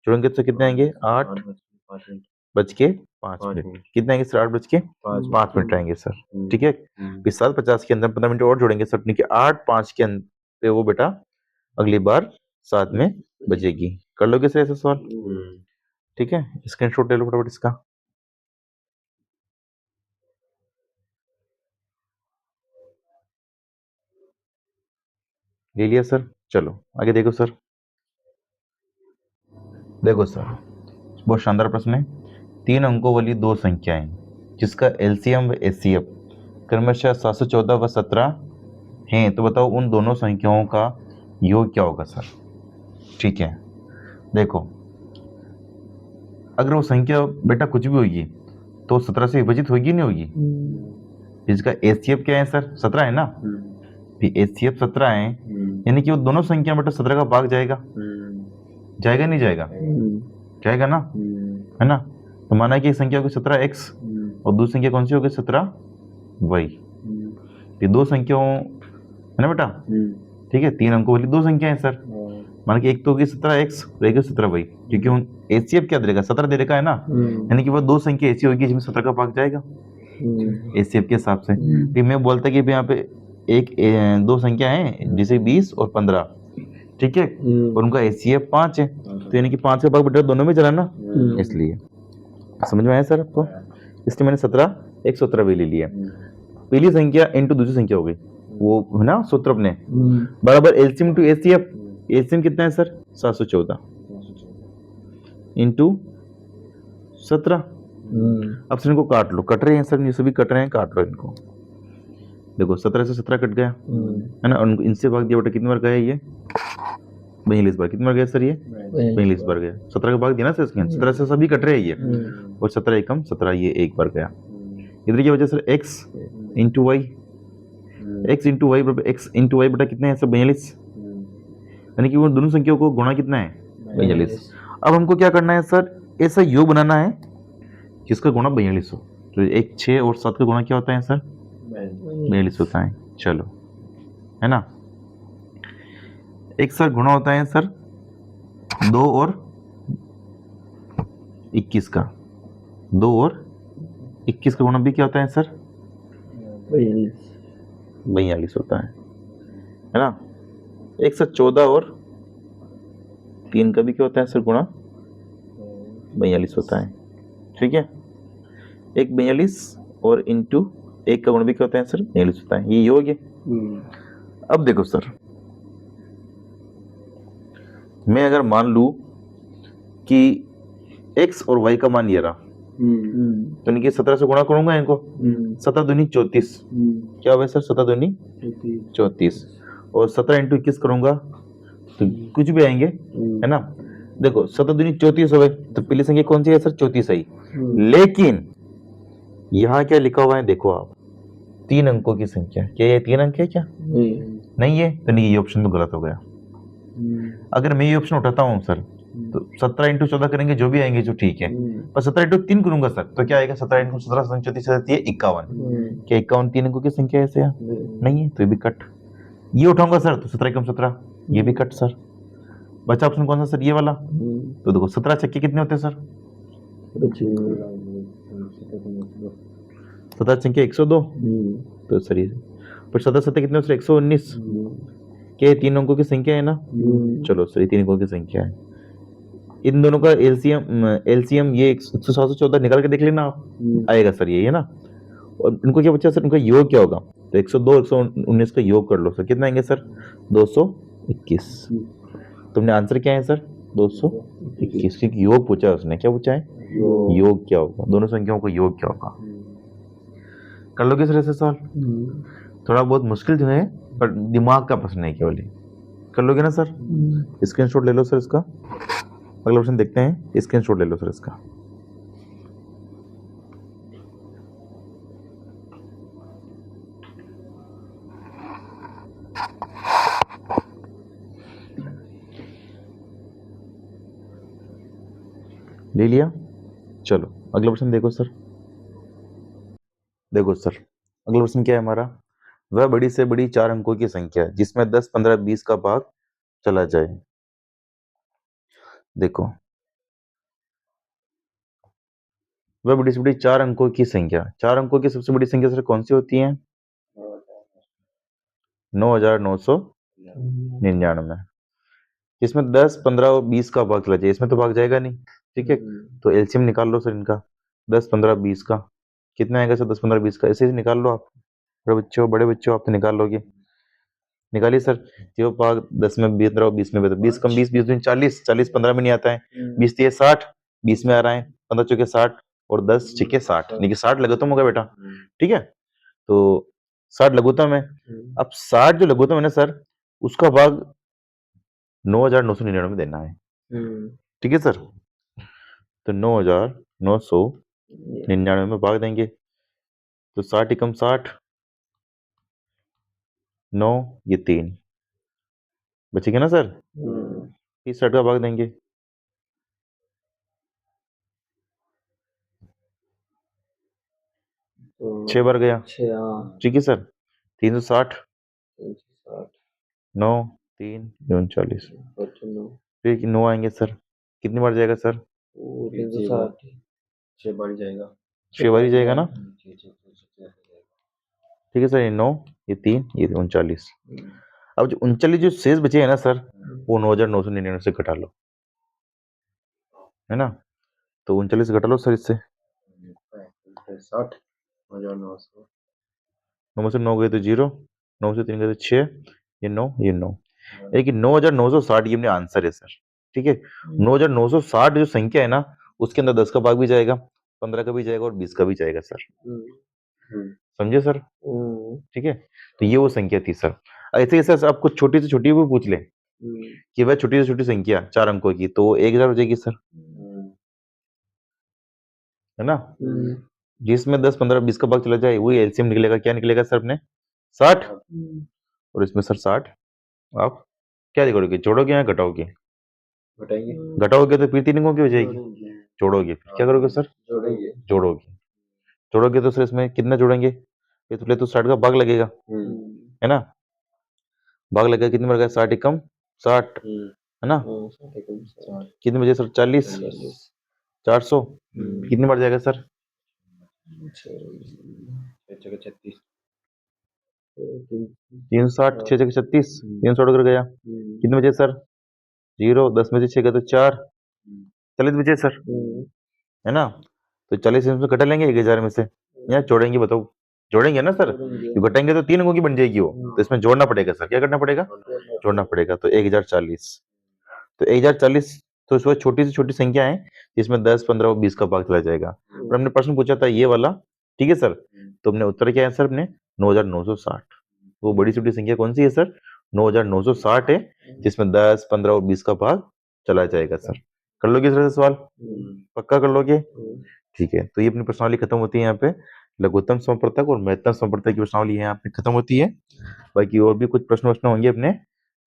जोड़ेंगे तो कितने आएंगे? 8:05 कितने आएंगे सर? 8:05 आएंगे सर। ठीक है, फिर 7:50 के अंदर 15 मिनट और जोड़ेंगे सर, यानी कि 8:05 के अंदर पे वो बेटा अगली बार 7 में बजेगी। कर लोगे सर ऐसा सवाल? ठीक है, स्क्रीनशॉट ले लो फटाफट इसका। ले लिया सर? चलो आगे देखो सर। देखो सर, बहुत शानदार प्रश्न है। 3 अंकों वाली दो संख्याएं जिसका एलसीएम व एचसीएफ क्रमशः 714 व 17 हैं, तो बताओ उन दोनों संख्याओं का योग क्या होगा सर? ठीक है, देखो अगर वो संख्या बेटा कुछ भी होगी तो 17 से विभाजित होगी नहीं होगी? इसका एचसीएफ क्या है सर? 17 है ना। एचसीएफ 17 है, यानी कि वो दोनों संख्या बेटा 17 का भाग जाएगा। जाएगा नहीं जाएगा? जाएगा ना, है ना। तो माना कि एक संख्या होगी 17x और दूसरी संख्या कौन सी होगी? 17y। ये दो संख्याओं है ना बेटा। ठीक है, 3 अंकों वाली दो संख्या है सर। मान के एक तो होगी 17x और एक 17y, क्योंकि एचसीएफ क्या दे देगा? 17 दे देगा, है ना। यानी कि वो दो संख्या ऐसी होगी जिसमें 17 का भाग जाएगा एचसीएफ के हिसाब से। फिर मैं बोलता कि यहाँ पे दो संख्या है जैसे 20 और 15, ठीक है, और उनका एचसीएफ 5 है, तो यानी कि 5 का भाग बेटा दोनों में चला ना, इसलिए। समझ में आया सर आपको? इसलिए मैंने 17x 17y ले लिया। पहली संख्या इंटू दूसरी संख्या हो गई, वो है ना सूत्र अपने बराबर एलसीएम टू एचसीएफ। एलसीएम कितना है सर? 714 इंटू 17। अब सर इनको काट लो, कट रहे हैं सर, ये सभी कट रहे हैं, काट लो इनको। देखो 17 से 17 कट गया, है ना, इनसे भाग दिया बेटा, कितनी बार गया ये? 42 बार। कितनी बार गया सर ये? 42 बार गया। 17 का भाग दिया ना सर इसके, 17 से सभी कट रहे हैं ये, और 17 एकम 17 ये एक बार गया। इधर की वजह sir x into y, x into y बराबर x इंटू वाई बेटा कितने हैं सर? 42, यानी कि वो दोनों संख्याओं को गुणा कितना है? 42। अब हमको क्या करना है सर? ऐसा योग बनाना है जिसका गुणा 42 हो। तो एक 6 और 7 का गुणा क्या होता है सर? 42 होता है। चलो, है ना। एक सर गुणा होता है सर 2 और 21 का, 2 और 21 का गुणा भी क्या होता है सर? 42 होता है ना। एक सर 14 और 3 का भी क्या होता है सर? गुणा 42 होता है। ठीक है, एक 42 और इंटू 1 का गुणा भी क्या होता है सर? 42 होता है। ये योग है। अब देखो सर, मैं अगर मान लूं कि x और y का मान ये रहा, तो नहीं कि 17 से गुणा करूंगा इनको, 17 दूनी 34, क्या होगा सर? 17 दूनी 34, और 17 इंटू 21 करूंगा तो कुछ भी आएंगे, है ना। देखो 17 दूनी 34 हो गए, तो पहली संख्या कौन सी है सर? 34 आई। लेकिन यहाँ क्या लिखा हुआ है देखो आप, 3 अंकों की संख्या। क्या ये 3 अंक है क्या? नहीं है, तो नहीं, ये ऑप्शन तो गलत हो गया। अगर मैं ये ऑप्शन उठाता हूँ सर, तो 17 इंटू 14 करेंगे, जो भी आएंगे जो ठीक है, पर 17 इंटू 3 करूंगा सर, तो क्या आएगा? 17 इंटू 17 34 है 51। क्या 51 3 अंकों की संख्या है? नहीं है, तो ये भी कट। ये उठाऊंगा सर तो 17 एकम 17, ये भी कट सर। बचा ऑप्शन कौन सा सर? ये वाला। तो देखो 17 छक्के कितने होते हैं सर? 17 संख्या 102, तो सर ये पर 17 17 कितने सर? 119। क्या 3 अंकों की संख्या है ना? चलो सर, ये 3 अंकों की संख्या है। इन दोनों का एलसीएम ये 714 निकाल के देख लेना आप, आएगा सर ये, है ना। और इनको क्या बचा सर? इनका योग क्या होगा? तो 102 119 का योग कर लो सर, कितना आएंगे सर? 221। तुमने आंसर क्या है सर? 221, क्योंकि योग पूछा है उसने। क्या पूछा है? योग क्या होगा? दोनों संख्याओं का योग क्या होगा? कर लोगे सर ऐसे सवाल? थोड़ा बहुत मुश्किल जो है, पर दिमाग का प्रश्न है केवल। कर लोगे ना सर? स्क्रीनशॉट ले लो सर इसका। अगला ऑप्शन देखते हैं, स्क्रीनशॉट ले लो सर इसका। ले लिया। चलो अगला प्रश्न देखो सर। देखो सर अगला प्रश्न क्या है हमारा, वह बड़ी से बड़ी 4 अंकों की संख्या है जिसमें 10, 15, 20 का भाग चला जाए। देखो वह बड़ी से बड़ी 4 अंकों की संख्या, 4 अंकों की सबसे बड़ी संख्या सर कौन सी होती है? 9,999, जिसमें 10, 15 और 20 का भाग चला जाए। इसमें तो भाग जाएगा नहीं, ठीक है। तो एलसीएम निकाल लो सर इनका, 10, 15, 20 का कितना आएगा सर? 10, 15, 20 का ऐसे ही निकाल लो आप। बड़े बच्चों आप तो निकाल लोगे। निकालिए सर। जो भाग 10 में 15 और 20 में 20 कम 20, 20 दूनी 40, 40 15 में नहीं आता है, 20 दिए 60, 20 में आ रहा है, 15 चौके 60 और 10 छक्के 60, यानी कि 60 लघुत्तम होगा बेटा, ठीक है। तो 60 लघुत्तम है। अब 60 जो लघुत्तम है ना सर, उसका भाग 9,999 देना है, ठीक है सर। तो 9,999 में भाग देंगे तो 60 एकम 60, 9 ये 3 बचेगा ना सर। इस 60 का भाग देंगे, 6 बार गया, ठीक है सर। 360, 9, 3, 39, फिर 9 आएंगे सर, कितनी बार जाएगा सर? 6 बार जाएगा, 6 बार ही जाएगा ना, ठीक है सर। ये 9, ये 3, ये 39। अब जो 39 जो शेष बचे है ना सर, वो 9,999 से घटा लो, है ना। तो 39 घटा लो सर इससे, 60, 9,900, 9 से 9 गए तो 0, 9 से 3 गए तो 6, ये 9, ये 9, यानी कि 9,960 ये अपने आंसर है सर, ठीक है। 9,960 जो संख्या है ना, उसके अंदर 10 का भाग भी जाएगा, 15 का भी जाएगा और 20 का भी जाएगा सर, समझे सर, ठीक है। तो ये वो संख्या थी सर। ऐसे ही सर आपको छोटी से छोटी भी पूछ ले कि वह छोटी से छोटी संख्या 4 अंकों की, तो 1000 हो जाएगी सर, है ना। जिसमें 10, 15, 20 का भाग चला जाए वही एलसीएम निकलेगा। क्या निकलेगा सर अपने? 60। और इसमें सर 60 आप क्या करोगे, जोड़ोगे या घटाओगे? घटाओगे तो फिर 3 अंकों की हो जाएगी, जोड़ोगे फिर क्या करोगे सर? जोड़ोगे। जोड़ोगे तो सर इसमें कितना जोड़ेंगे? ये तो 60 का भाग लगेगा, है ना। भाग लगेगा, कितनी बार गया? 60 एकम 60, है ना। कितने बजे सर? 40, 400, कितनी बार जाएगा सर? 360, 6 36, 360 कर गया। कितने बजे सर? 0, 10 में से 6 गया तो 4, 40 बचे सर, है ना। तो 40 इसमें घटा लेंगे 1000 में से, या जोड़ेंगे? बताओ, जोड़ेंगे ना सर, घटाएंगे तो 3 अंकों की बन जाएगी वो, तो इसमें जोड़ना पड़ेगा सर। क्या करना पड़ेगा? जोड़ना पड़ेगा। तो 1040, तो 1040 तो इसमें छोटी से छोटी संख्या है जिसमें 10, 15 और 20 का भाग चला जाएगा। और हमने प्रश्न पूछा था ये वाला, ठीक है सर। तो हमने उत्तर क्या है सर अपने? 9,960। वो बड़ी छोटी संख्या कौन सी है सर? 9,960 है, जिसमें 10, 15 और 20 का भाग चला जाएगा सर। कर लोगे सर सवाल? पक्का कर लोगे? ठीक है। तो ये अपनी प्रश्नावली खत्म होती है यहाँ पे। लघुत्तम समप्रतक और महत्तम समप्रतक की प्रश्नावली यहाँ पे खत्म होती है। बाकी और भी कुछ प्रश्न होंगे अपने,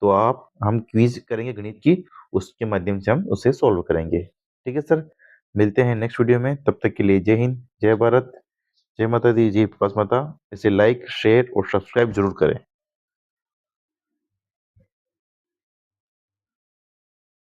तो आप हम क्विज करेंगे गणित की, उसके माध्यम से हम उसे सॉल्व करेंगे, ठीक है सर। मिलते हैं नेक्स्ट वीडियो में, तब तक के लिए जय हिंद, जय भारत, जय माता दी, जय प्रभास माता। इसे लाइक, शेयर और सब्सक्राइब जरूर करें।